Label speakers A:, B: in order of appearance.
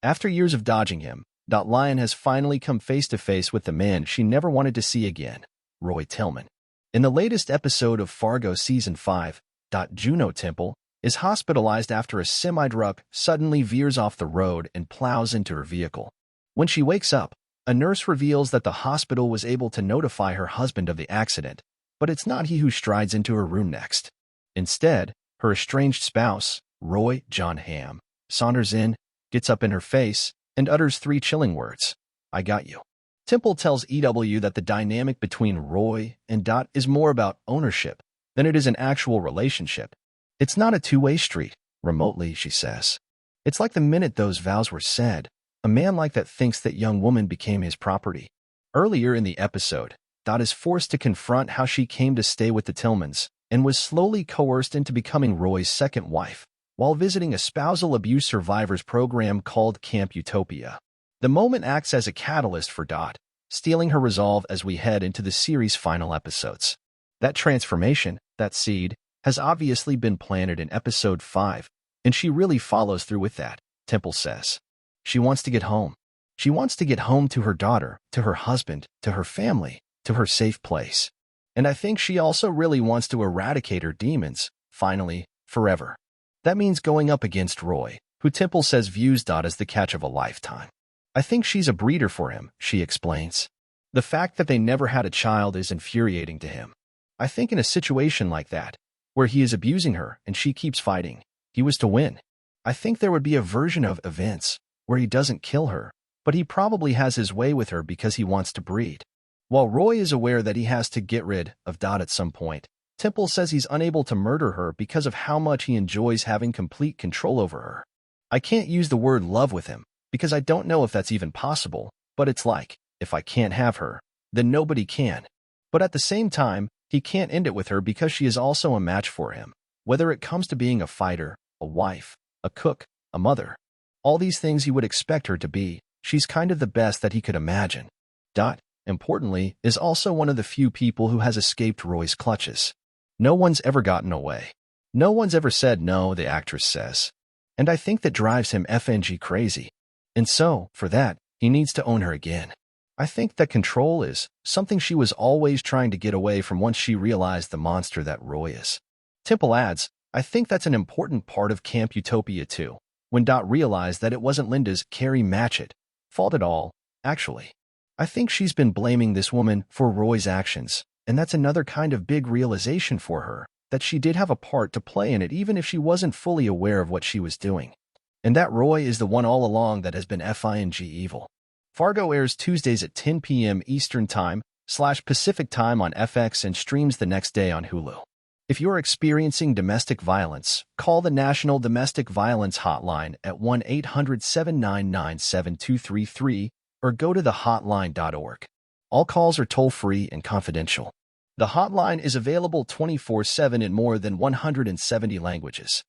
A: After years of dodging him, Lion has finally come face to face with the man she never wanted to see again, Roy Tillman. In the latest episode of Fargo Season 5, Juno Temple is hospitalized after a semi-truck suddenly veers off the road and plows into her vehicle. When she wakes up, a nurse reveals that the hospital was able to notify her husband of the accident, but it's not he who strides into her room next. Instead, her estranged spouse, Roy John Hamm, saunters in, gets up in her face, and utters 3 chilling words: "I got you." Temple tells EW that the dynamic between Roy and Dot is more about ownership than it is an actual relationship. It's not a two-way street, remotely, she says. It's like the minute those vows were said, a man like that thinks that young woman became his property. Earlier in the episode, Dot is forced to confront how she came to stay with the Tillmans and was slowly coerced into becoming Roy's second wife, while visiting a spousal abuse survivors program called Camp Utopia. The moment acts as a catalyst for Dot, stealing her resolve as we head into the series' final episodes. That transformation, that seed, has obviously been planted in Episode 5, and she really follows through with that, Temple says. She wants to get home. She wants to get home to her daughter, to her husband, to her family, to her safe place. And I think she also really wants to eradicate her demons, finally, forever. That means going up against Roy, who Temple says views Dot as the catch of a lifetime. I think she's a breeder for him, she explains. The fact that they never had a child is infuriating to him. I think in a situation like that, where he is abusing her and she keeps fighting, he was to win. I think there would be a version of events where he doesn't kill her, but he probably has his way with her because he wants to breed. While Roy is aware that he has to get rid of Dot at some point, Temple says he's unable to murder her because of how much he enjoys having complete control over her. I can't use the word love with him, because I don't know if that's even possible, but it's like, if I can't have her, then nobody can. But at the same time, he can't end it with her because she is also a match for him, whether it comes to being a fighter, a wife, a cook, a mother. All these things he would expect her to be, she's kind of the best that he could imagine. Dot, importantly, is also one of the few people who has escaped Roy's clutches. No one's ever gotten away. No one's ever said no, the actress says. And I think that drives him FNG crazy. And so, for that, he needs to own her again. I think that control is something she was always trying to get away from once she realized the monster that Roy is. Temple adds, I think that's an important part of Camp Utopia too, when Dot realized that it wasn't Linda's Carrie Matchett fault at all, actually. I think she's been blaming this woman for Roy's actions, and that's another kind of big realization for her, that she did have a part to play in it even if she wasn't fully aware of what she was doing. And that Roy is the one all along that has been FING evil. Fargo airs Tuesdays at 10 p.m. Eastern Time / Pacific Time on FX and streams the next day on Hulu. If you're experiencing domestic violence, call the National Domestic Violence Hotline at 1-800-799-7233 or go to thehotline.org. All calls are toll-free and confidential. The hotline is available 24/7 in more than 170 languages.